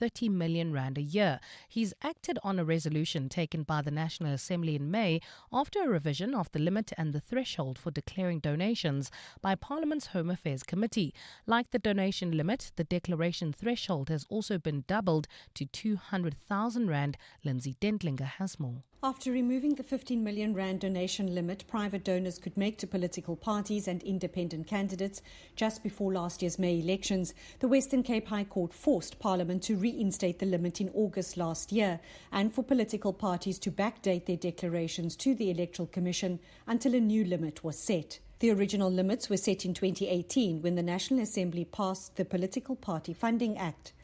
30 million rand a year. He's acted on a resolution taken by the National Assembly in May after a revision of the limit and the threshold for declaring donations by Parliament's Home Affairs Committee. Like the donation limit, the declaration threshold has also been doubled to 200,000 rand. Lindsay Dentlinger has more. After removing the 15 million rand donation limit private donors could make to political parties and independent candidates just before last year's May elections, the Western Cape High Court forced Parliament to reinstate the limit in August last year and for political parties to backdate their declarations to the Electoral Commission until a new limit was set. The original limits were set in 2018 when the National Assembly passed the Political Party Funding Act.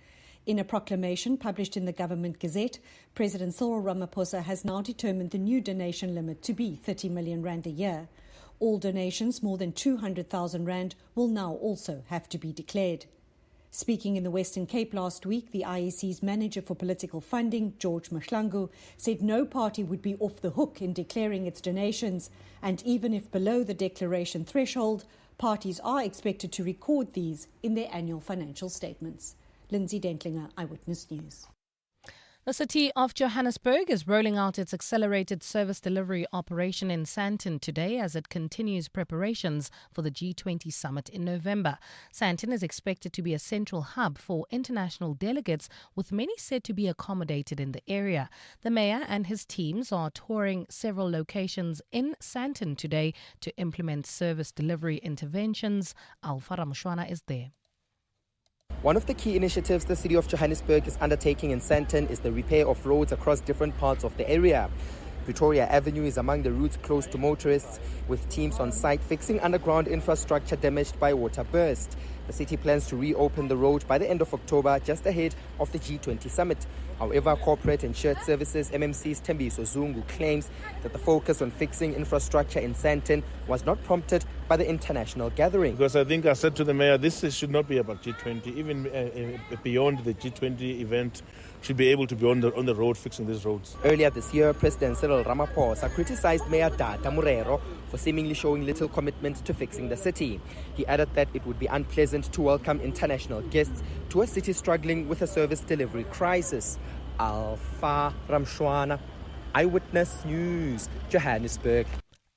In a proclamation published in the Government Gazette, President Cyril Ramaphosa has now determined the new donation limit to be 30 million rand a year. All donations more than 200,000 rand will now also have to be declared. Speaking in the Western Cape last week, the IEC's manager for political funding, George Mahlangu, said no party would be off the hook in declaring its donations, and even if below the declaration threshold, parties are expected to record these in their annual financial statements. Lindsay Dentlinger, Eyewitness News. The city of Johannesburg is rolling out its accelerated service delivery operation in Sandton today as it continues preparations for the G20 summit in November. Sandton is expected to be a central hub for international delegates, with many said to be accommodated in the area. The mayor and his teams are touring several locations in Sandton today to implement service delivery interventions. Alpha Ramshwana is there. One of the key initiatives the city of Johannesburg is undertaking in Sandton is the repair of roads across different parts of the area. Pretoria Avenue is among the routes closed to motorists, with teams on site fixing underground infrastructure damaged by water burst. The city plans to reopen the road by the end of October, just ahead of the G20 summit. However, Corporate and Shared Services MMC's Thembiso Zungu claims that the focus on fixing infrastructure in Sandton was not prompted by the international gathering. Because I think I said to the mayor, this should not be about G20. Even beyond the G20 event, should be able to be on the road fixing these roads. Earlier this year, President Cyril Ramaphosa criticized Mayor Data Murero for seemingly showing little commitment to fixing the city. He added that it would be unpleasant to welcome international guests to a city struggling with a service delivery crisis. Alpha Ramshwana, Eyewitness News, Johannesburg.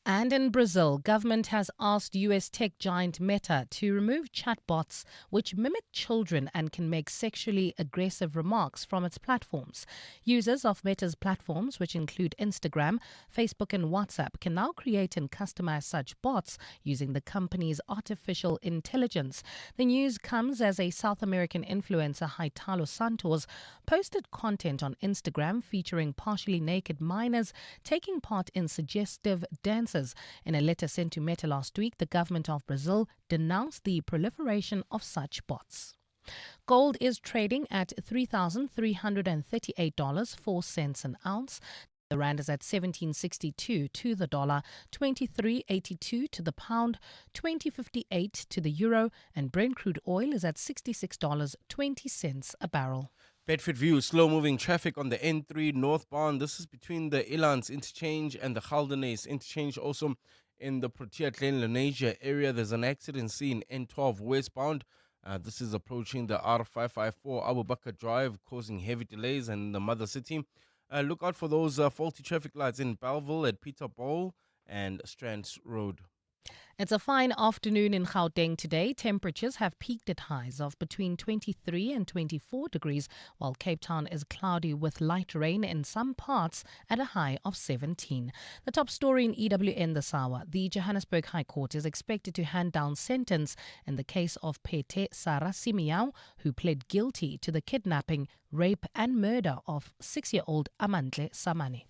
And in Brazil, government has asked US tech giant Meta to remove chatbots which mimic children and can make sexually aggressive remarks from its platforms. Users of Meta's platforms, which include Instagram, Facebook and WhatsApp, can now create and customize such bots using the company's artificial intelligence. The news comes as a South American influencer, Haitalo Santos, posted content on Instagram featuring partially naked minors taking part in suggestive dances. In a letter sent to Meta last week, the government of Brazil denounced the proliferation of such bots. Gold is trading at $3,338.04 an ounce. The rand is at 17.62 to the dollar, 23.82 to the pound, 20.58 to the euro, and Brent crude oil is at $66.20 a barrel. Bedford View, slow-moving traffic on the N3 northbound. This is between the Elands interchange and the Galdenes interchange. Also in the Protea Glen Lenasia area, there's an accident scene N12 westbound. This is approaching the R554 Abu Bakr Drive, causing heavy delays in the mother city. Look out for those faulty traffic lights in Bellville at Peter Bowl and Strands Road. It's a fine afternoon in Gauteng today. Temperatures have peaked at highs of between 23 and 24 degrees, while Cape Town is cloudy with light rain in some parts at a high of 17. The top story in EWN this hour. The Johannesburg High Court is expected to hand down sentence in the case of Pete Sarah Simiao, who pled guilty to the kidnapping, rape and murder of 6-year-old Amantle Samane.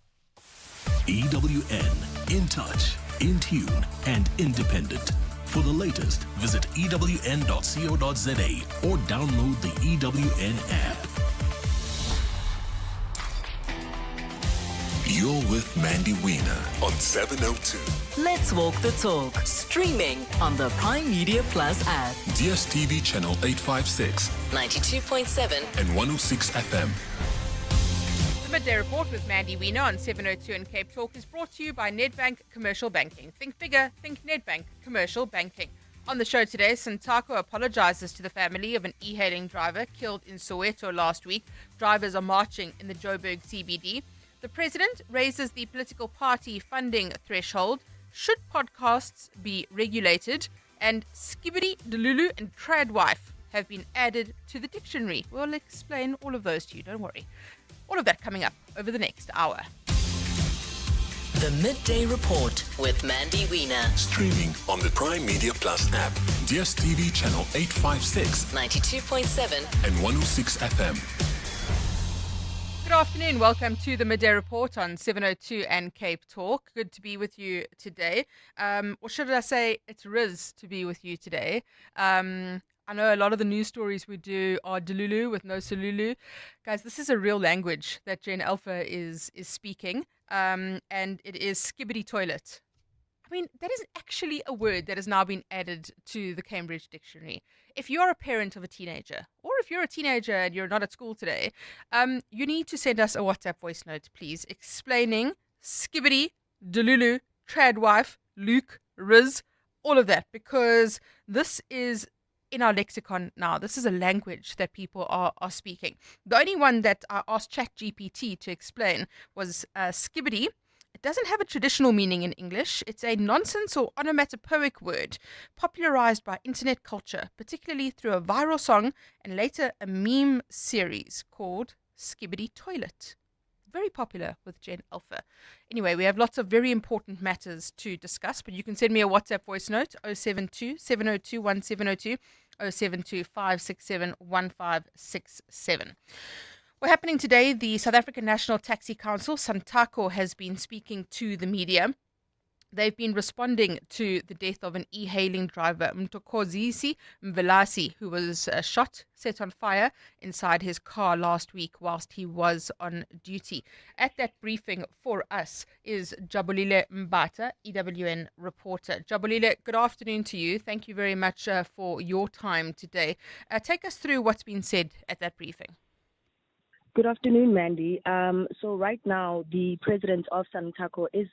EWN, in touch, in tune and independent. For the latest, visit ewn.co.za or download the EWN app. You're with Mandy Wiener on 702. Let's walk the talk. Streaming on the Prime Media Plus app. DSTV channel 856, 92.7 and 106 FM. The Midday Report with Mandy Wiener on 702 and Cape Talk is brought to you by Nedbank Commercial Banking. Think bigger, think Nedbank Commercial Banking. On the show today, Santako apologizes to the family of an e-hailing driver killed in Soweto last week. Drivers are marching in the Joburg CBD. The president raises the political party funding threshold. Should podcasts be regulated? And skibbity, delulu, and tradwife have been added to the dictionary. We'll explain all of those to you, don't worry. All of that coming up over the next hour. The Midday Report with Mandy Wiener. Streaming on the Prime Media Plus app, DSTV channel 856, 92.7 and 106 FM. Good afternoon. Welcome to the Midday Report on 702 and Cape Talk. Good to be with you today. Or should I say, it's Riz to be with you today. I know a lot of the news stories we do are Delulu with no Solulu. Guys, this is a real language that Gen Alpha is speaking, and it is skibbity toilet. I mean, that is actually a word that has now been added to the Cambridge Dictionary. If you're a parent of a teenager, or if you're a teenager and you're not at school today, you need to send us a WhatsApp voice note, please, explaining skibbity, Delulu, tradwife, Luke, Riz, all of that, because this is in our lexicon now. This is a language that people are speaking. The only one that I asked ChatGPT to explain was skibbity. It doesn't have a traditional meaning in English. It's a nonsense or onomatopoeic word popularized by internet culture, particularly through a viral song and later a meme series called Skibbity Toilet. Very popular with Gen Alpha. Anyway, we have lots of very important matters to discuss, but you can send me a WhatsApp voice note 072 702 1702 072 567 1567. What's happening today? The South African National Taxi Council, Santako, has been speaking to the media. They've been responding to the death of an e-hailing driver, Mtokozisi Mvelasi, who was shot, set on fire inside his car last week whilst he was on duty. At that briefing for us is Jabulile Mbata, EWN reporter. Jabulile, good afternoon to you. Thank you very much for your time today. Take us through what's been said at that briefing. Good afternoon, Mandy. So right now, the president of Santako is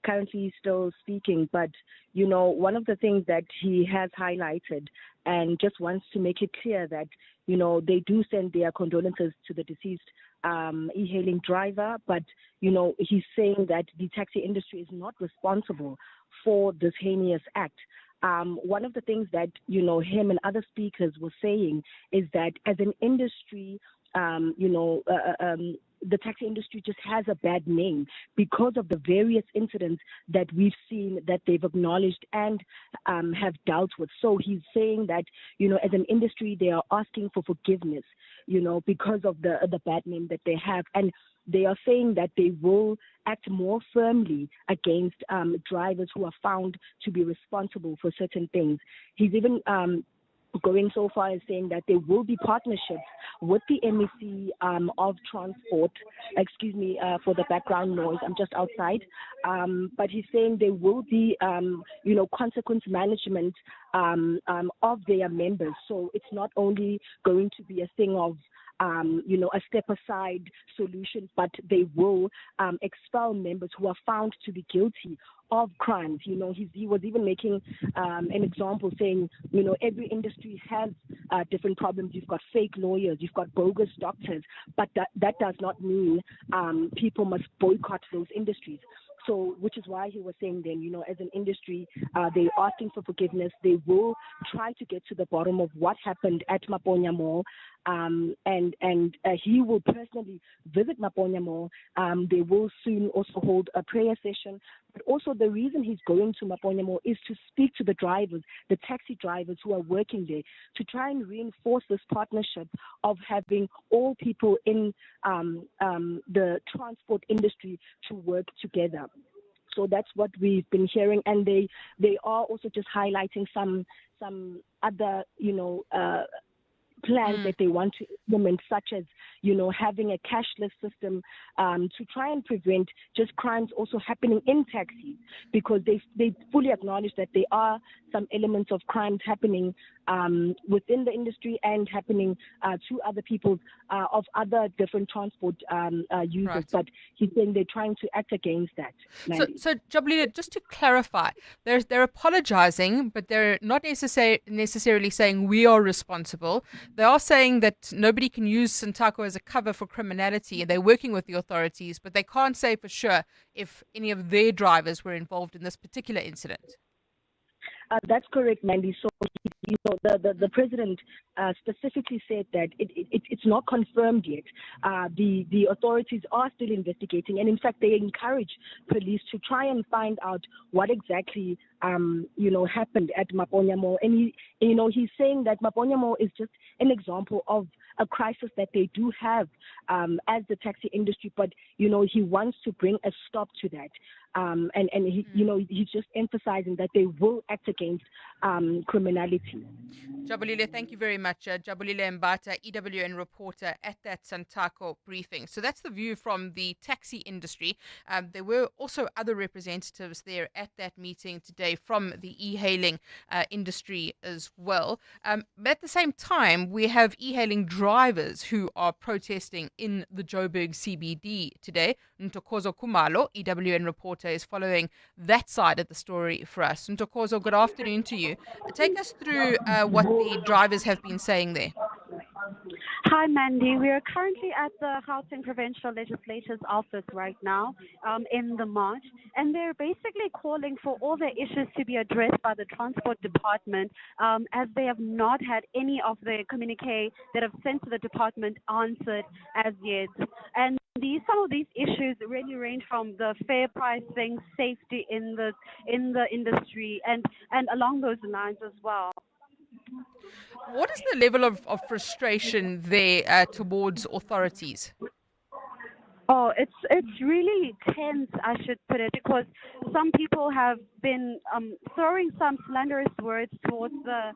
currently still speaking, but, you know, one of the things that he has highlighted and just wants to make it clear that, you know, they do send their condolences to the deceased e-hailing driver, but, you know, he's saying that the taxi industry is not responsible for this heinous act. One of the things that, you know, him and other speakers were saying is that as an industry, the taxi industry just has a bad name because of the various incidents that we've seen that they've acknowledged and have dealt with. So he's saying that, you know, as an industry, they are asking for forgiveness, you know, because of the bad name that they have. And they are saying that they will act more firmly against drivers who are found to be responsible for certain things. He's even going so far as saying that there will be partnerships with the MEC of Transport. Excuse me for the background noise. I'm just outside. But he's saying there will be, consequence management of their members. So it's not only going to be a thing of a step-aside solution, but they will expel members who are found to be guilty of crimes. You know, he was even making an example saying, you know, every industry has different problems. You've got fake lawyers, you've got bogus doctors, but that does not mean people must boycott those industries. So, which is why he was saying then, you know, as an industry, they're asking for forgiveness. They will try to get to the bottom of what happened at Maponya Mall, and he will personally visit Maponya Mall. They will soon also hold a prayer session. But also the reason he's going to Maponya Mall is to speak to the drivers, the taxi drivers who are working there, to try and reinforce this partnership of having all people in the transport industry to work together. So that's what we've been hearing, and they are also just highlighting some other, plans that they want to implement, such as, having a cashless system to try and prevent just crimes also happening in taxis, because they fully acknowledge that there are some elements of crimes happening within the industry and happening to other people of other different transport users. Right. But he's saying they're trying to act against that. So Jabulile, just to clarify, they're apologizing, but they're not necessarily saying we are responsible. They are saying that nobody can use Santaco as a cover for criminality, and they're working with the authorities, but they can't say for sure if any of their drivers were involved in this particular incident. That's correct, Mandy. So, the president specifically said that it's not confirmed yet. The authorities are still investigating, and in fact, they encourage police to try and find out what exactly happened at Maponya Mall. And he's saying that Maponya Mall is just an example of a crisis that they do have as the taxi industry, but he wants to bring a stop to that. He's just emphasizing that they will act against criminality. Jabulile, thank you very much. Jabulile Mbata, EWN reporter at that Santaco briefing. So that's the view from the taxi industry. There were also other representatives there at that meeting today from the e-hailing industry as well. But at the same time, we have e-hailing drivers who are protesting in the Joburg CBD today. Ntokozo Kumalo, EWN reporter, is following that side of the story for us. Ntokozo, good afternoon to you. Take us through what the drivers have been saying there. Hi, Mandy. We are currently at the Gauteng Provincial Legislature's office right now in the march, and they're basically calling for all the issues to be addressed by the Transport Department, as they have not had any of the communique that have sent to the department answered as yet. And some of these issues really range from the fair pricing, safety in the industry, and along those lines as well. What is the level of frustration there towards authorities? Oh, it's really tense, I should put it, because some people have been throwing some slanderous words towards the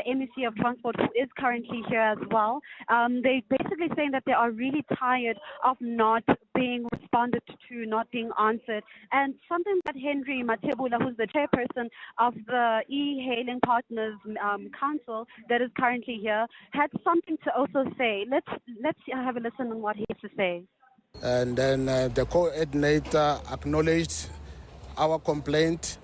MEC of Transport, who is currently here as well. They basically saying that they are really tired of not being responded to, not being answered. And something that Henry Matebula, who's the chairperson of the e-hailing partners council that is currently here, had something to also say. Let's have a listen on what he has to say. And then the coordinator acknowledged our complaint.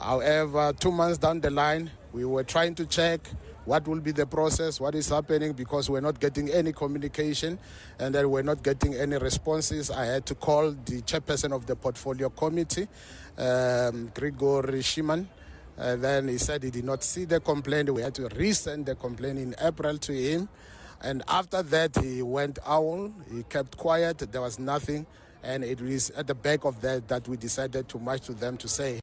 However, 2 months down the line, we were trying to check what will be the process, what is happening, because we're not getting any communication and then we're not getting any responses. I had to call the chairperson of the portfolio committee, Grigor Shiman. And then he said he did not see the complaint. We had to resend the complaint in April to him. And after that, he went owl. He kept quiet. There was nothing. And it was at the back of that we decided to march to them to say.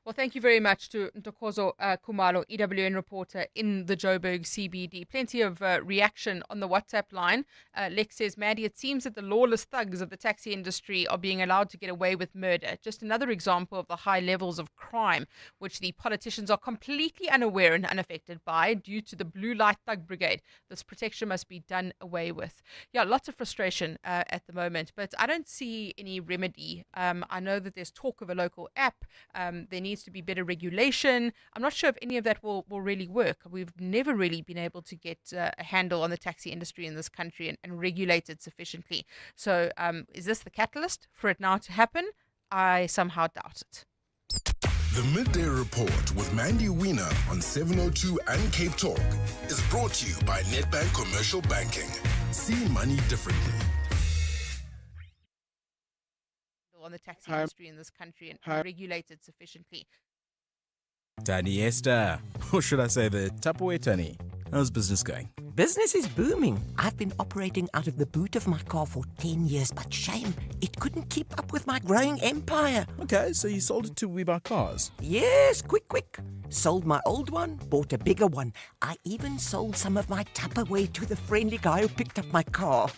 Well, thank you very much to Ntokozo Kumalo, EWN reporter in the Joburg CBD. Plenty of reaction on the WhatsApp line. Lex says, Mandy, it seems that the lawless thugs of the taxi industry are being allowed to get away with murder. Just another example of the high levels of crime, which the politicians are completely unaware and unaffected by due to the blue light thug brigade. This protection must be done away with. Yeah, lots of frustration at the moment, but I don't see any remedy. I know that there's talk of a local app. There needs to be better regulation. I'm not sure if any of that will really work. We've never really been able to get a handle on the taxi industry in this country and regulate it sufficiently. So is this the catalyst for it now to happen? I somehow doubt it. The Midday Report with Mandy Wiener on 702 and Cape Talk is brought to you by Nedbank Commercial Banking. See money differently. On the taxi industry in this country and regulated sufficiently. Tani Esther, or should I say the Tupperware Tani? How's business going? Business is booming. I've been operating out of the boot of my car for 10 years, but shame, it couldn't keep up with my growing empire. Okay, so you sold it to We Buy Cars? Yes, quick. Sold my old one, bought a bigger one. I even sold some of my Tupperware to the friendly guy who picked up my car.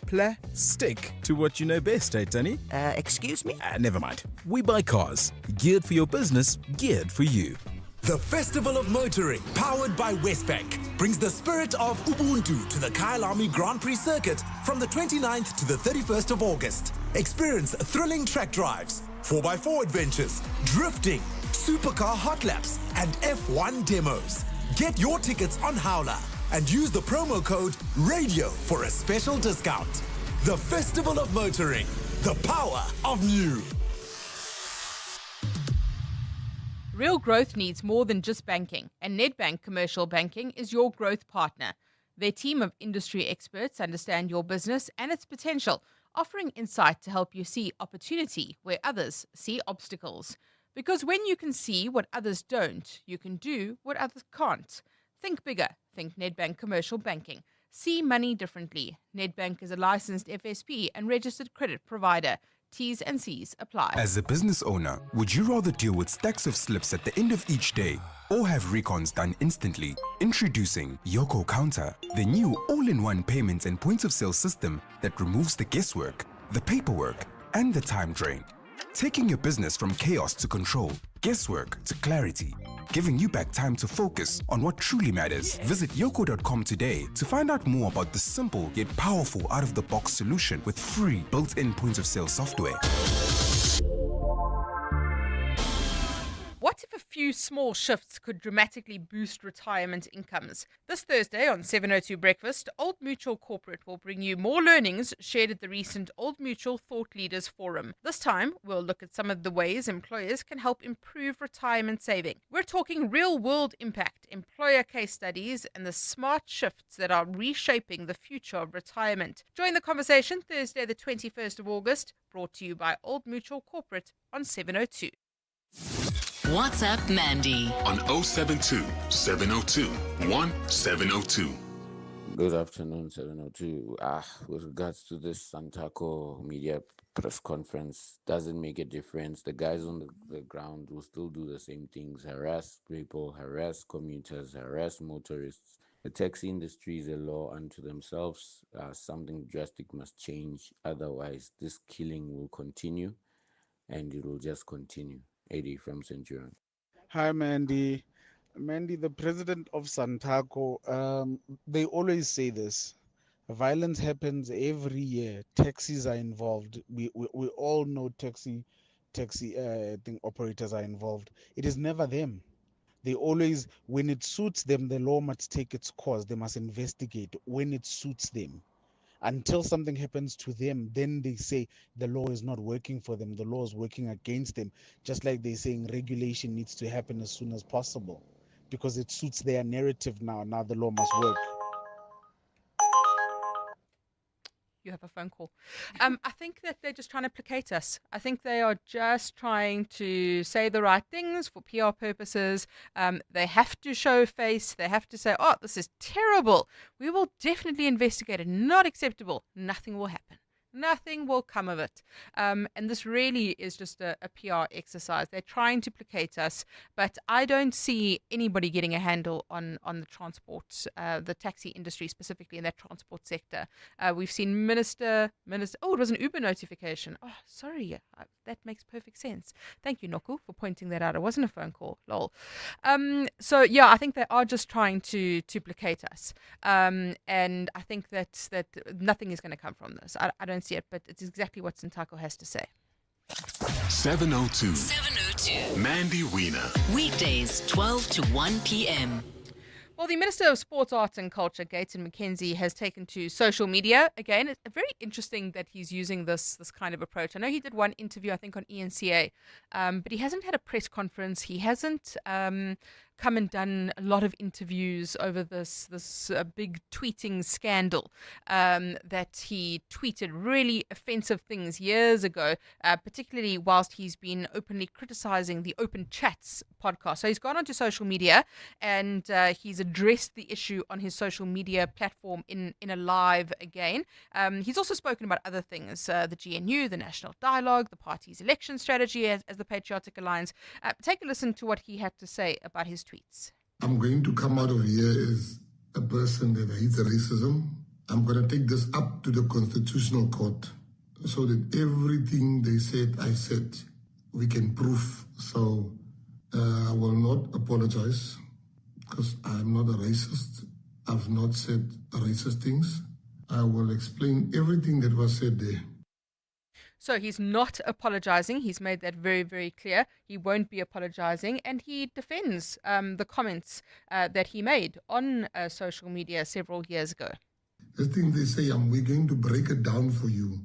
Stick to what you know best, eh, Tani? Excuse me? Never mind. We Buy Cars. Geared for your business, geared for you. The Festival of Motoring, powered by Westbank, brings the spirit of Ubuntu to the Kyalami Grand Prix circuit from the 29th to the 31st of August. Experience thrilling track drives, 4x4 adventures, drifting, supercar hot laps, and F1 demos. Get your tickets on Howler and use the promo code RADIO for a special discount. The Festival of Motoring, the power of new. Real growth needs more than just banking, and Nedbank Commercial Banking is your growth partner. Their team of industry experts understand your business and its potential, offering insight to help you see opportunity where others see obstacles. Because when you can see what others don't, you can do what others can't. Think bigger. Think Nedbank Commercial Banking. See money differently. Nedbank is a licensed FSP and registered credit provider. T's and C's apply. As a business owner, would you rather deal with stacks of slips at the end of each day or have recons done instantly? Introducing Yoko Counter, the new all-in-one payments and points of sale system that removes the guesswork, the paperwork, and the time drain. Taking your business from chaos to control, guesswork to clarity, giving you back time to focus on what truly matters. Visit yoko.com today to find out more about the simple yet powerful out-of-the-box solution with free built-in point-of-sale software. What if a few small shifts could dramatically boost retirement incomes? This Thursday on 702 Breakfast, Old Mutual Corporate will bring you more learnings shared at the recent Old Mutual Thought Leaders Forum. This time, we'll look at some of the ways employers can help improve retirement saving. We're talking real-world impact, employer case studies, and the smart shifts that are reshaping the future of retirement. Join the conversation Thursday, the 21st of August, brought to you by Old Mutual Corporate on 702. WhatsApp Mandy on 072 702 1702. Good afternoon, 702. With regards to this Santaco media press conference, doesn't make a difference. The guys on the ground will still do the same things, harass people, harass commuters, harass motorists. The taxi industry is a law unto themselves. Something drastic must change. Otherwise, this killing will continue and it will just continue. Eddie from Centurion. Hi, Mandy. Mandy, the president of Santaco, they always say this. Violence happens every year. Taxis are involved. We all know taxi operators are involved. It is never them. They always, when it suits them, the law must take its course. They must investigate when it suits them. Until something happens to them, then they say the law is not working for them. The law is working against them. Just like they're saying regulation needs to happen as soon as possible because it suits their narrative now. Now the law must work. You have a phone call. I think that they're just trying to placate us. I think they are just trying to say the right things for PR purposes. They have to show face. They have to say, oh, this is terrible. We will definitely investigate it. Not acceptable. Nothing will happen. Nothing will come of it. And this really is just a PR exercise. They're trying to placate us, but I don't see anybody getting a handle on the transport, the taxi industry specifically in that transport sector. We've seen Minister. Oh, it was an Uber notification. Oh, sorry. That makes perfect sense. Thank you, Noku, for pointing that out. It wasn't a phone call. Lol. So yeah, I think they are just trying to placate us. And I think that nothing is going to come from this. I don't see it, but it's exactly what Santaco has to say. 702. Mandy Wiener. Weekdays 12 to 1 p.m. Well, the Minister of Sports, Arts and Culture, Gayton McKenzie, has taken to social media. Again, it's very interesting that he's using this kind of approach. I know he did one interview, I think, on ENCA, but he hasn't had a press conference. He hasn't come and done a lot of interviews over this big tweeting scandal that he tweeted really offensive things years ago, particularly whilst he's been openly criticizing the Open Chats podcast. So he's gone onto social media and he's addressed the issue on his social media platform in a live again. He's also spoken about other things, the GNU, the National Dialogue, the party's election strategy as the Patriotic Alliance. Take a listen to what he had to say about his tweets. I'm going to come out of here as a person that hates racism. I'm going to take this up to the Constitutional Court so that everything they said, I said, we can prove. So I will not apologize because I'm not a racist. I've not said racist things. I will explain everything that was said there. So he's not apologizing. He's made that very, very clear. He won't be apologizing, and he defends the comments that he made on social media several years ago. The thing they say, we're going to break it down for you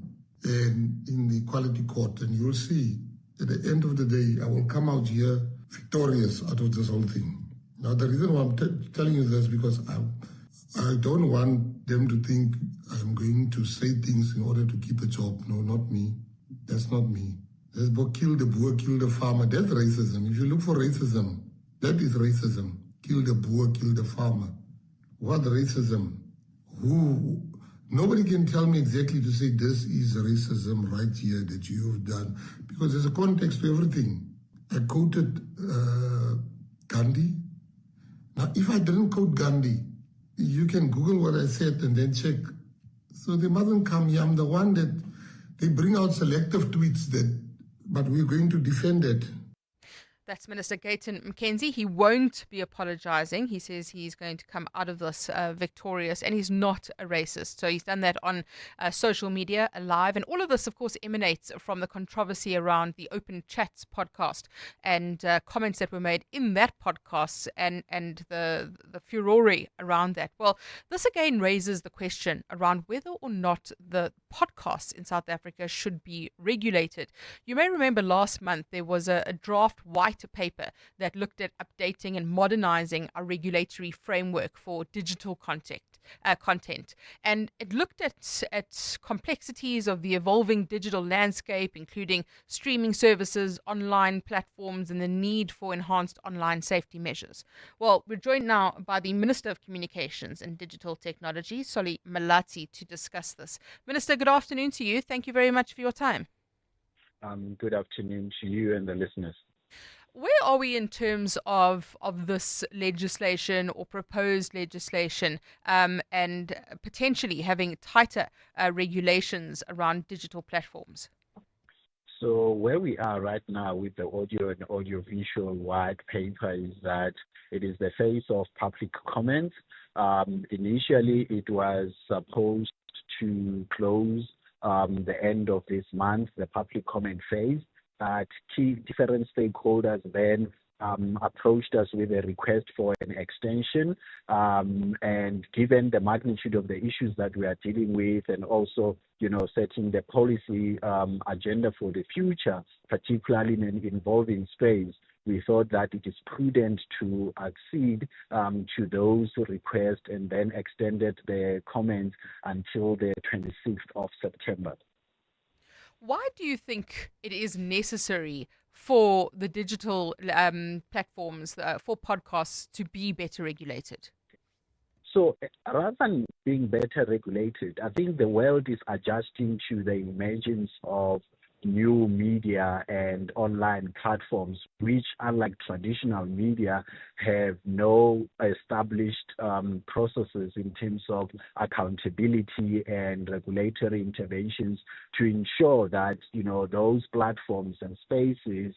and in the equality court, and you'll see at the end of the day, I will come out here victorious out of this whole thing. Now, the reason why I'm telling you this because I don't want them to think I'm going to say things in order to keep a job. No, not me. That's not me. There's kill the boer, kill the farmer. That's racism. If you look for racism, that is racism. Kill the boer, kill the farmer. What racism? Who? Nobody can tell me exactly to say this is racism right here that you've done because there's a context to everything. I quoted Gandhi. Now, if I didn't quote Gandhi, you can Google what I said and then check. So they mustn't come here. I'm the one that they bring out selective tweets but we're going to defend it. That's Minister Gayton McKenzie. He won't be apologizing. He says he's going to come out of this victorious, and he's not a racist. So he's done that on social media, live. And all of this, of course, emanates from the controversy around the Open Chats podcast and comments that were made in that podcast and the furore around that. Well, this again raises the question around whether or not the podcasts in South Africa should be regulated. You may remember last month there was a draft white paper that looked at updating and modernizing our regulatory framework for digital content. And it looked at complexities of the evolving digital landscape, including streaming services, online platforms, and the need for enhanced online safety measures. Well, we're joined now by the Minister of Communications and Digital Technology, Solly Malatsi, to discuss this. Minister, good afternoon to you. Thank you very much for your time. Good afternoon to you and the listeners. Where are we in terms of this legislation or proposed legislation and potentially having tighter regulations around digital platforms? So where we are right now with the audio and audiovisual white paper is that it is the phase of public comment. Initially, it was supposed to close the end of this month, the public comment phase. But key different stakeholders then approached us with a request for an extension. And given the magnitude of the issues that we are dealing with and also, setting the policy agenda for the future, particularly in an evolving space, we thought that it is prudent to accede to those requests and then extended the comments until the 26th of September. Why do you think it is necessary for the digital platforms, for podcasts, to be better regulated? So rather than being better regulated, I think the world is adjusting to the emergence of new media and online platforms, which, unlike traditional media, have no established processes in terms of accountability and regulatory interventions to ensure that, those platforms and spaces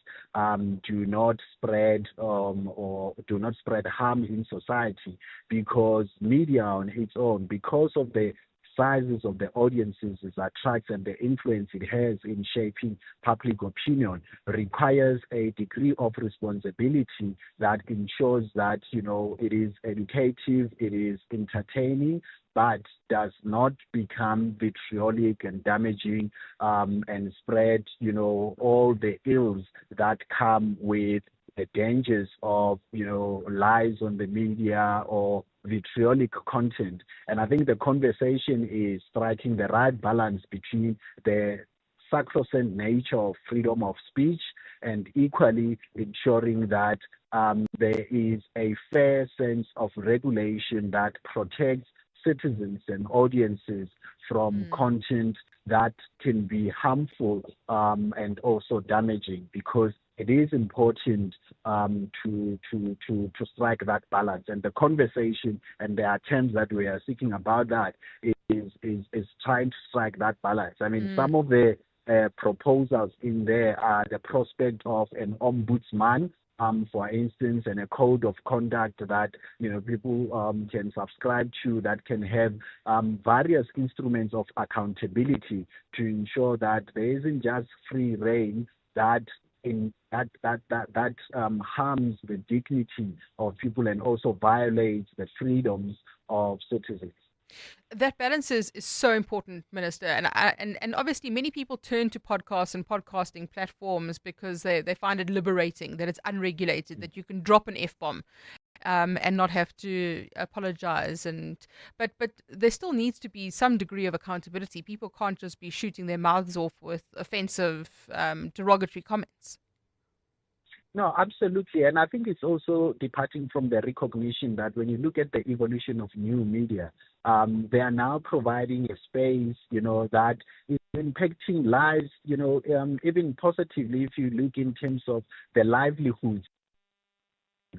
do not spread or do not spread harm in society, because media on its own, because of the sizes of the audiences it attracts and the influence it has in shaping public opinion, requires a degree of responsibility that ensures that, it is educative, it is entertaining, but does not become vitriolic and damaging and spread, all the ills that come with the dangers of, lies on the media or vitriolic content. And I think the conversation is striking the right balance between the sacrosanct nature of freedom of speech and equally ensuring that there is a fair sense of regulation that protects citizens and audiences from content that can be harmful and also damaging, because it is important to strike that balance. And the conversation and the attempts that we are seeking about that is trying to strike that balance. I mean, some of the proposals in there are the prospect of an ombudsman for instance, and a code of conduct that people can subscribe to, that can have various instruments of accountability to ensure that there isn't just free reign that harms the dignity of people and also violates the freedoms of citizens. That balance is so important, Minister. And obviously many people turn to podcasts and podcasting platforms because they find it liberating, that it's unregulated, that you can drop an F-bomb and not have to apologize. But there still needs to be some degree of accountability. People can't just be shooting their mouths off with offensive, derogatory comments. No, absolutely. And I think it's also departing from the recognition that when you look at the evolution of new media, they are now providing a space, that is impacting lives, even positively if you look in terms of the livelihoods.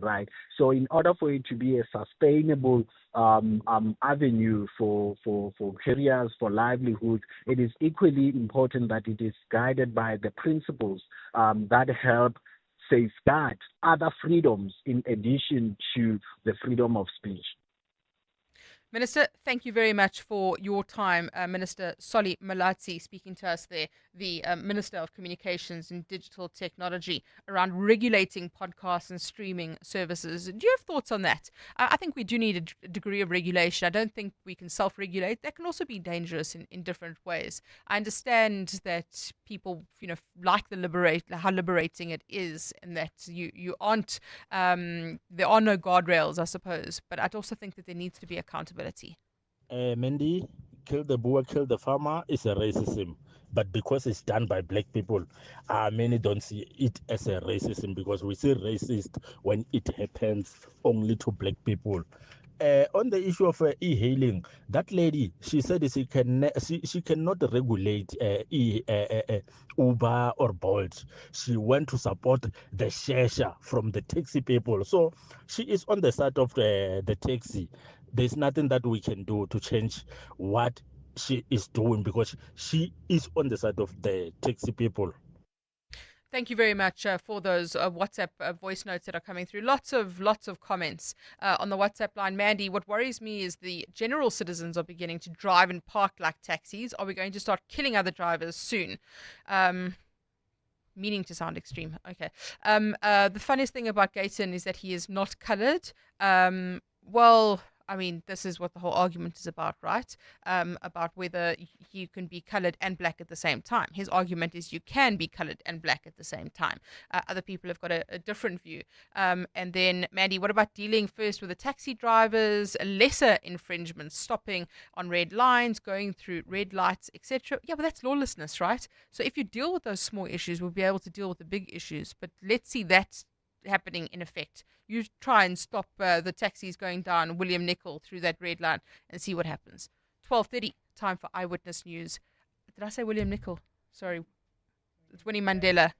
Right. So in order for it to be a sustainable avenue for careers, for livelihood, it is equally important that it is guided by the principles that help safeguard other freedoms in addition to the freedom of speech. Minister, thank you very much for your time. Minister Solly Malatsi speaking to us there, the Minister of Communications and Digital Technology, around regulating podcasts and streaming services. Do you have thoughts on that? I think we do need a degree of regulation. I don't think we can self-regulate. That can also be dangerous in different ways. I understand that people, like how liberating it is, and that you aren't, there are no guardrails, I suppose. But I'd also think that there needs to be accountability. Mandy, kill the boer, kill the farmer is a racism. But because it's done by black people, many don't see it as a racism, because we see racist when it happens only to black people. On the issue of e-hailing, that lady, she said she cannot regulate Uber or Bolt. She went to support the share from the taxi people. So she is on the side of the taxi. There's nothing that we can do to change what she is doing, because she is on the side of the taxi people. Thank you very much for those WhatsApp voice notes that are coming through. Lots of comments on the WhatsApp line. Mandy, what worries me is the general citizens are beginning to drive and park like taxis. Are we going to start killing other drivers soon? Meaning to sound extreme. Okay. The funniest thing about Gayton is that he is not coloured. Well, I mean, this is what the whole argument is about, right? About whether you can be coloured and black at the same time. His argument is you can be coloured and black at the same time. Other people have got a different view. And then, Mandy, what about dealing first with the taxi drivers, lesser infringements, stopping on red lines, going through red lights, etc.? Yeah, but that's lawlessness, right? So if you deal with those small issues, we'll be able to deal with the big issues. But let's see that happening in effect. You try and stop the taxis going down William Nicol through that red line and see what happens. 12:30, time for Eyewitness News. Did I say William Nicol? Sorry, it's Winnie Mandela.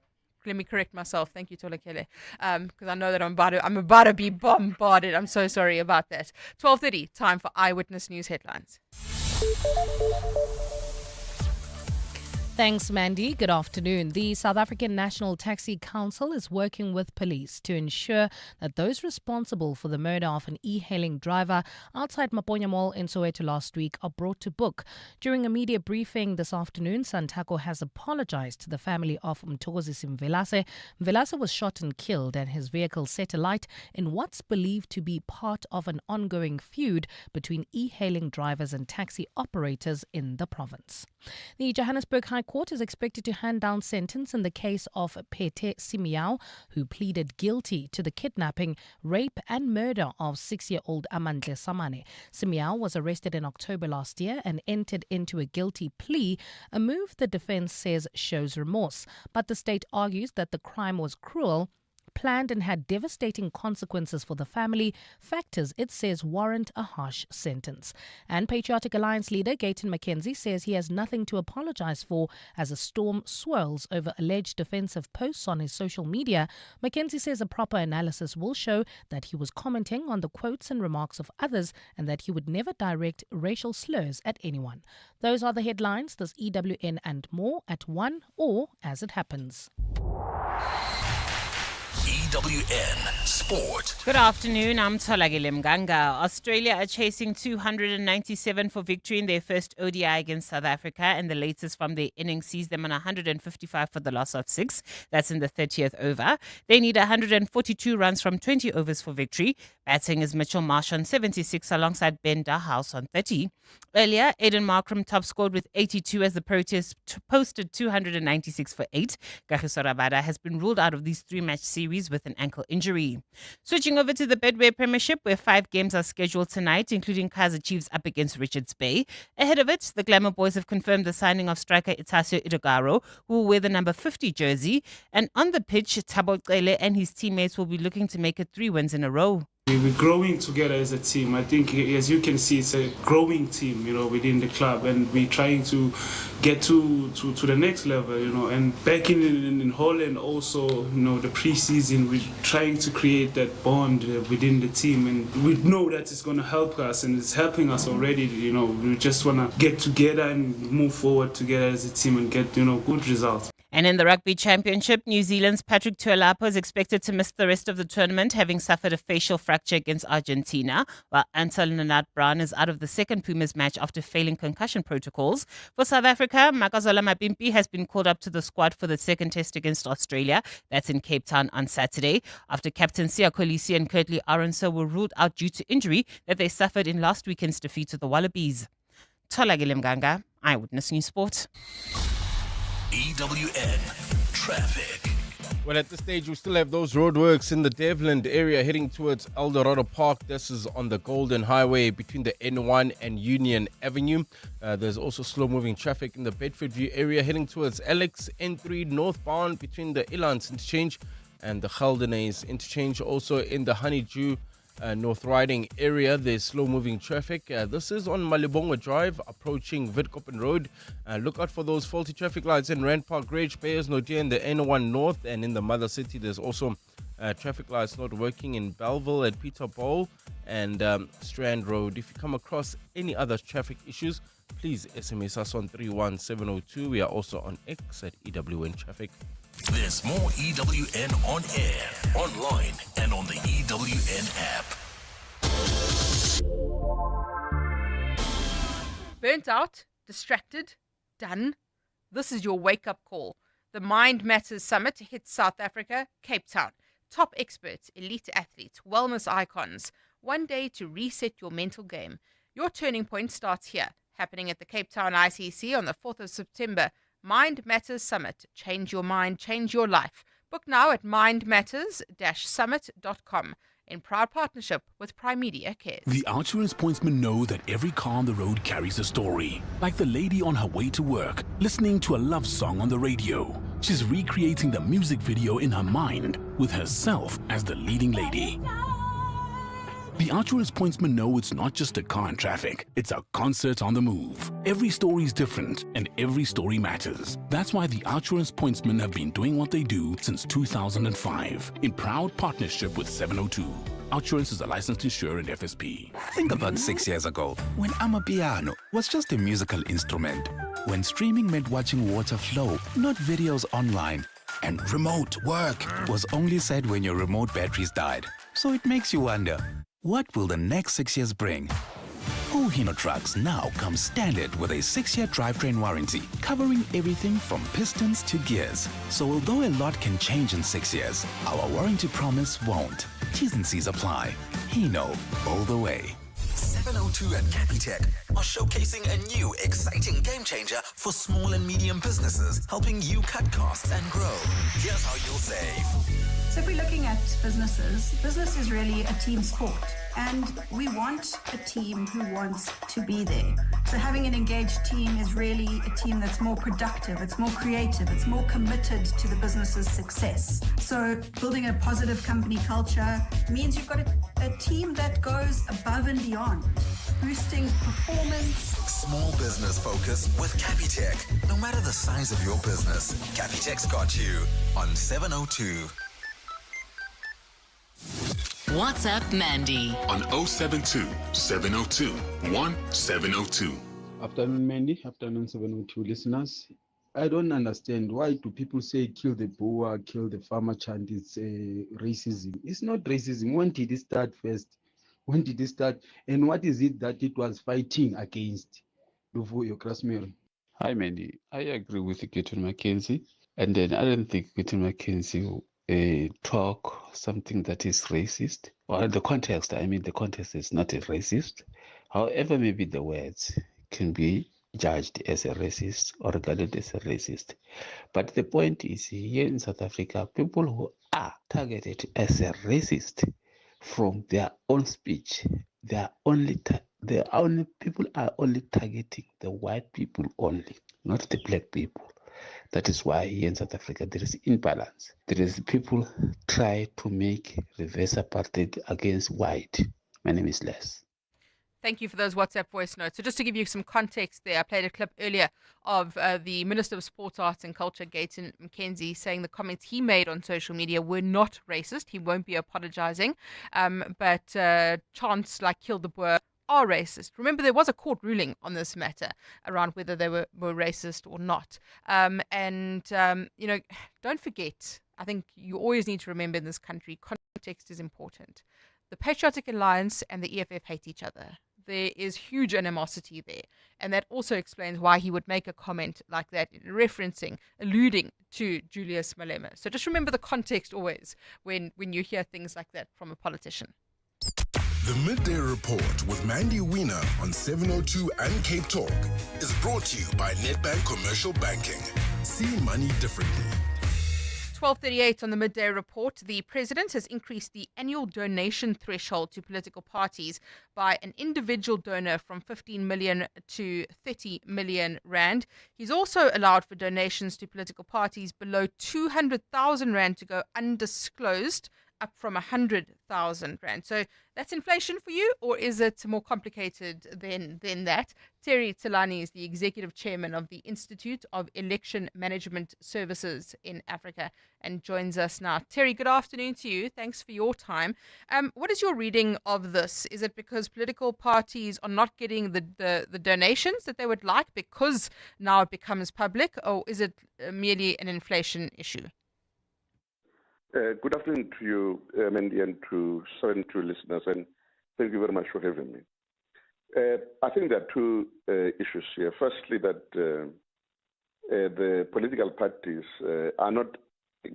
Let me correct myself. Thank you, Tolakele. Because I know that I'm about to be bombarded. I'm so sorry about that. 12:30, time for Eyewitness News headlines. Thanks, Mandy. Good afternoon. The South African National Taxi Council is working with police to ensure that those responsible for the murder of an e-hailing driver outside Maponya Mall in Soweto last week are brought to book. During a media briefing this afternoon, Santaco has apologized to the family of Mthokozisi Mvelase. Mvelase was shot and killed and his vehicle set alight in what's believed to be part of an ongoing feud between e-hailing drivers and taxi operators in the province. The Johannesburg High Court is expected to hand down sentence in the case of Pete Simiao, who pleaded guilty to the kidnapping, rape and murder of 6-year-old Amandle Samane. Simiao was arrested in October last year and entered into a guilty plea, a move the defense says shows remorse. But the state argues that the crime was cruel, planned and had devastating consequences for the family, factors it says warrant a harsh sentence. And Patriotic Alliance leader Gayton McKenzie says he has nothing to apologize for as a storm swirls over alleged offensive posts on his social media. McKenzie says a proper analysis will show that he was commenting on the quotes and remarks of others and that he would never direct racial slurs at anyone. Those are the headlines. There's EWN and more at 1 or as it happens. EWN Sport. Good afternoon, I'm Tolagile Mganga. Australia are chasing 297 for victory in their first ODI against South Africa, and the latest from their innings sees them on 155 for the loss of 6. That's in the 30th over. They need 142 runs from 20 overs for victory. Batting is Mitchell Marsh on 76 alongside Ben Dahouse on 30. Earlier, Aiden Markram top scored with 82 as the Proteas posted 296 for 8. Kagiso Rabada has been ruled out of these 3-match series with an ankle injury. Switching over to the Betway Premiership, where 5 games are scheduled tonight, including Kaizer Chiefs up against Richards Bay. Ahead of it, the Glamour Boys have confirmed the signing of striker Itasio Idogaro, who will wear the number 50 jersey. And on the pitch, Thabo Cele and his teammates will be looking to make it 3 wins in a row. We're growing together as a team. I think, as you can see, it's a growing team, within the club, and we're trying to get to the next level, and back in Holland also, the pre-season, we're trying to create that bond within the team, and we know that it's going to help us, and it's helping us already, we just want to get together and move forward together as a team and get, good results. And in the Rugby Championship, New Zealand's Patrick Tuilapo is expected to miss the rest of the tournament, having suffered a facial fracture against Argentina, while Ansel Nanat-Brown is out of the second Pumas match after failing concussion protocols. For South Africa, Makazola Mapimpi has been called up to the squad for the second test against Australia. That's in Cape Town on Saturday, after captain Siya Kolisi and Kurtley Aronsah were ruled out due to injury that they suffered in last weekend's defeat to the Wallabies. Tolagile Mganga, Eyewitness News Sport. EWN Traffic. Well, at this stage, we still have those roadworks in the Devland area heading towards Eldorado Park. This is on the Golden Highway between the N1 and Union Avenue. There's also slow-moving traffic in the Bedfordview area heading towards Alex N3 northbound between the Ilans Interchange and the Geldenays Interchange. Also in the Honeydew North Riding area, there's slow-moving traffic. This is on Malibongwe Drive, approaching Witkoppen Road. Look out for those faulty traffic lights in Rand Park, Grange, Bayers, Nodia, in the N1 North, and in the Mother City. There's also traffic lights not working in Belleville at Peter Bowl and Strand Road. If you come across any other traffic issues, please SMS us on 31702. We are also on X at EWN Traffic. There's more EWN on air, online, and on the EWN app. Burnt out, distracted, done? This is your wake-up call. The Mind Matters Summit hits South Africa, Cape Town. Top experts, elite athletes, wellness icons. One day to reset your mental game. Your turning point starts here, happening at the Cape Town ICC on the 4th of September. Mind Matters Summit. Change your mind, change your life. Book now at mindmatters-summit.com in proud partnership with Prime Media Cares. The Outsurance pointsmen know that every car on the road carries a story. Like the lady on her way to work, listening to a love song on the radio. She's recreating the music video in her mind with herself as the leading lady. The Outsurance pointsmen know it's not just a car in traffic, it's a concert on the move. Every story is different and every story matters. That's why the Outsurance pointsmen have been doing what they do since 2005 in proud partnership with 702. Outsurance is a licensed insurer and FSP. Think about 6 years ago when Amapiano was just a musical instrument. When streaming meant watching water flow, not videos online. And remote work was only said when your remote batteries died. So it makes you wonder, what will the next 6 years bring? Hino trucks now come standard with a 6-year drivetrain warranty, covering everything from pistons to gears. So although a lot can change in 6 years, our warranty promise won't. T's and C's apply. Hino, all the way. 702 and Capitec are showcasing a new, exciting game changer for small and medium businesses, helping you cut costs and grow. Here's how you'll save. So if we're looking at business is really a team sport. And we want a team who wants to be there. So having an engaged team is really a team that's more productive, it's more creative, it's more committed to the business's success. So building a positive company culture means you've got a team that goes above and beyond, boosting performance. Small business focus with Capitec. No matter the size of your business, Capitec's got you on 702. WhatsApp Mandy on 072 702 1702. Afternoon, Mandy. Afternoon, 702 listeners. I don't understand. Why do people say kill the Boer, kill the farmer chant? It's racism. It's not racism. When did it start first? When did it start? And what is it that it was fighting against? Your Krasmere. Hi, Mandy. I agree with Gittin McKenzie. And then I don't think Gittin McKenzie talk something that is racist. Or the context, I mean, the context is not a racist. However, maybe the words can be judged as a racist or regarded as a racist. But the point is, here in South Africa, people who are targeted as a racist from their own speech, people are only targeting the white people only, not the black people. That is why here in South Africa there is imbalance. There is people try to make reverse apartheid against white. My name is Les. Thank you for those WhatsApp voice notes. So just to give you some context there, I played a clip earlier of the Minister of Sports, Arts and Culture, Gayton McKenzie, saying the comments he made on social media were not racist. He won't be apologizing. But chants like kill the Boer are racist. Remember, there was a court ruling on this matter around whether they were racist or not. Don't forget, I think you always need to remember in this country, context is important. The Patriotic Alliance and the EFF hate each other. There is huge animosity there. And that also explains why he would make a comment like that, alluding to Julius Malema. So just remember the context always when you hear things like that from a politician. The Midday Report with Mandy Wiener on 702 and Cape Talk is brought to you by Nedbank Commercial Banking. See money differently. 12:38 on the Midday Report. The President has increased the annual donation threshold to political parties by an individual donor from 15 million to 30 million rand. He's also allowed for donations to political parties below 200,000 rand to go undisclosed, up from 100,000 rand. So that's inflation for you, or is it more complicated than that? Terry Tselane is the executive chairman of the Institute of Election Management Services in Africa and joins us now. Terry, good afternoon to you. Thanks for your time. What is your reading of this? Is it because political parties are not getting the donations that they would like because now it becomes public, or is it merely an inflation issue? Good afternoon to you, Mandy, and to 72 listeners, and thank you very much for having me. I think there are two issues here. Firstly, that the political parties are not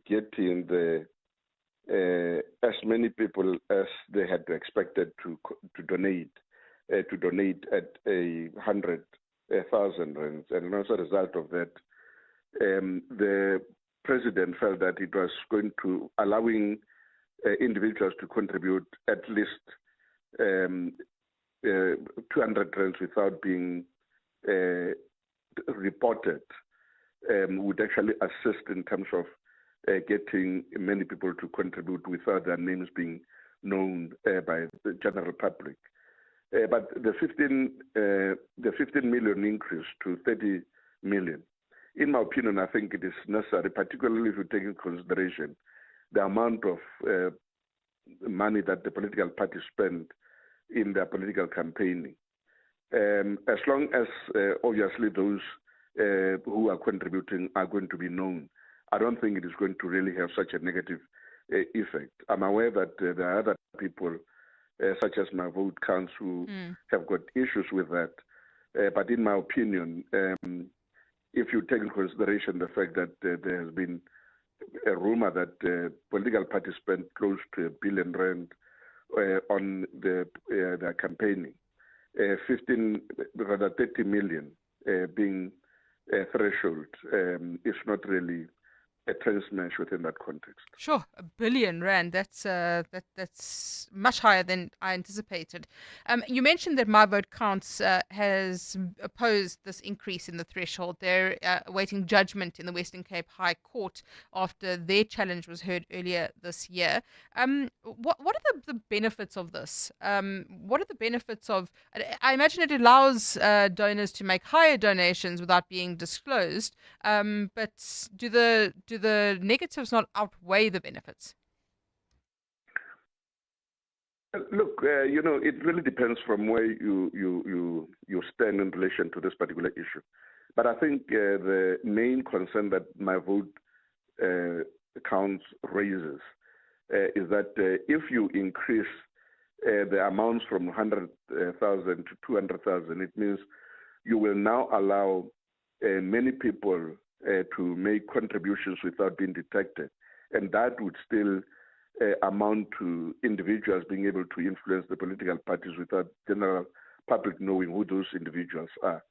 getting as many people as they had expected to donate at 100,000 rands, and as a result of that, the President felt that it was going to allowing individuals to contribute at least 200 rands without being reported would actually assist in terms of getting many people to contribute without their names being known by the general public. But the 15 million increase to 30 million, in my opinion, I think it is necessary, particularly if you take into consideration the amount of money that the political parties spend in their political campaigning. As long as, obviously, those who are contributing are going to be known, I don't think it is going to really have such a negative effect. I'm aware that there are other people, such as my vote counts, who have got issues with that. But in my opinion, if you take into consideration the fact that there has been a rumor that political parties spent close to R1 billion on their campaigning, 30 million being a threshold is not really a transmesh within that context. Sure, R1 billion. That's much higher than I anticipated. You mentioned that My Vote Counts has opposed this increase in the threshold. They're awaiting judgment in the Western Cape High Court after their challenge was heard earlier this year. What are the benefits of this? What are the benefits of? I imagine it allows donors to make higher donations without being disclosed. But do the negatives not outweigh the benefits? Look, it really depends from where you stand in relation to this particular issue. But I think the main concern that my vote counts raises is that if you increase the amounts from 100,000 to 200,000, it means you will now allow many people to make contributions without being detected. And that would still amount to individuals being able to influence the political parties without general public knowing who those individuals are.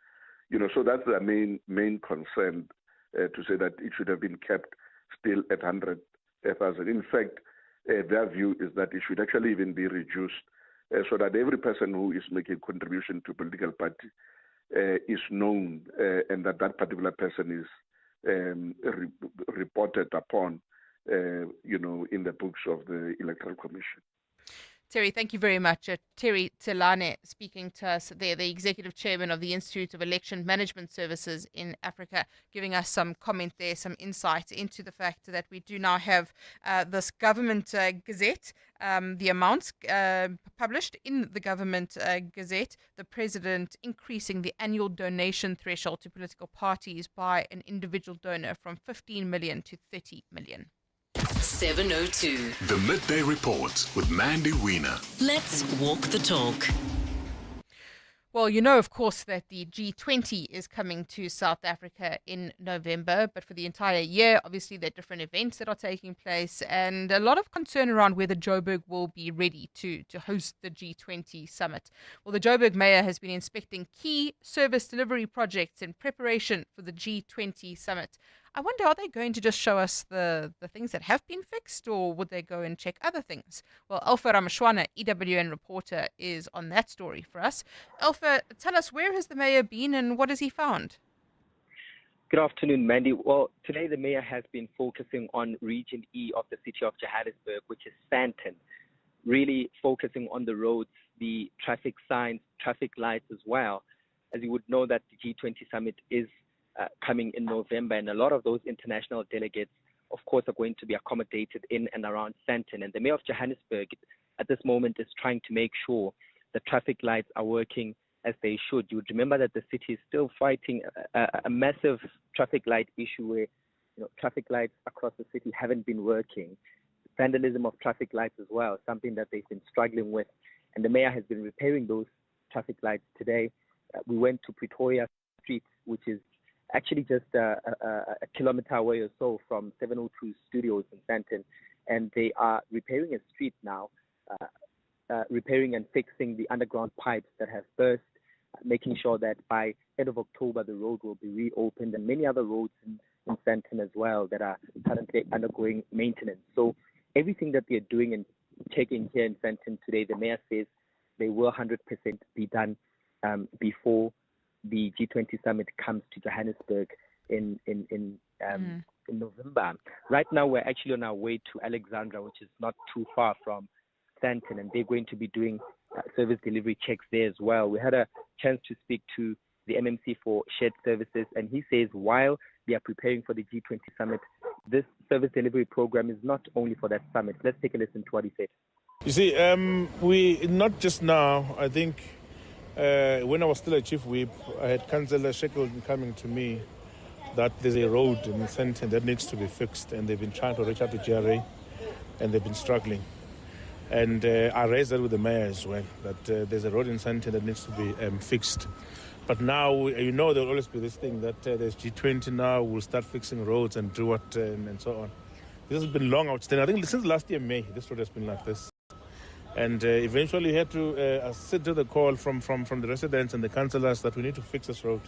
So that's the main concern to say that it should have been kept still at 100,000. In fact, their view is that it should actually even be reduced so that every person who is making a contribution to a political party is known and that particular person is reported upon, in the books of the Electoral Commission. Terry, thank you very much. Terry Telane speaking to us there, the Executive Chairman of the Institute of Election Management Services in Africa, giving us some comment there, some insight into the fact that we do now have this government gazette, the amounts published in the government gazette, the president increasing the annual donation threshold to political parties by an individual donor from 15 million to 30 million. 702. The Midday Report with Mandy Wiener. Let's walk the talk. Well, you know, of course, that the G20 is coming to South Africa in November, but for the entire year, obviously, there are different events that are taking place and a lot of concern around whether Joburg will be ready to host the G20 summit. Well, the Joburg mayor has been inspecting key service delivery projects in preparation for the G20 summit. I wonder, are they going to just show us the things that have been fixed, or would they go and check other things? Well, Alpha Ramashwana, EWN reporter, is on that story for us. Alpha, tell us, where has the mayor been and what has he found? Good afternoon, Mandy. Well, today the mayor has been focusing on Region E of the city of Johannesburg, which is Sandton, really focusing on the roads, the traffic signs, traffic lights as well. As you would know, that the G20 summit is coming in November, and a lot of those international delegates, of course, are going to be accommodated in and around Sandton. And the mayor of Johannesburg at this moment is trying to make sure the traffic lights are working as they should. You would remember that the city is still fighting a massive traffic light issue where traffic lights across the city haven't been working. Vandalism of traffic lights as well, something that they've been struggling with. And the mayor has been repairing those traffic lights today. We went to Pretoria Street, which is actually just a kilometer away or so from 702 Studios in Sandton, and they are repairing a street now, repairing and fixing the underground pipes that have burst, making sure that by end of October the road will be reopened, and many other roads in Sandton as well that are currently undergoing maintenance. So everything that they're doing and checking here in Sandton today, the mayor says they will 100% be done before the G20 summit comes to Johannesburg in November. Right now, we're actually on our way to Alexandra, which is not too far from Sandton, and they're going to be doing service delivery checks there as well. We had a chance to speak to the MMC for Shared Services, and he says while they are preparing for the G20 summit, this service delivery program is not only for that summit. Let's take a listen to what he said. You see, we not just now, I think, when I was still a chief whip, I had Councillor Shackleton coming to me that there's a road in Sandton that needs to be fixed, and they've been trying to reach out to GRA, and they've been struggling. And I raised that with the mayor as well, that there's a road in Sandton that needs to be fixed. But now, there'll always be this thing that there's G20 now, we'll start fixing roads and do what, and so on. This has been long outstanding. I think since last year, May, this road has been like this. And eventually had to sit to the call from the residents and the councillors that we need to fix this road,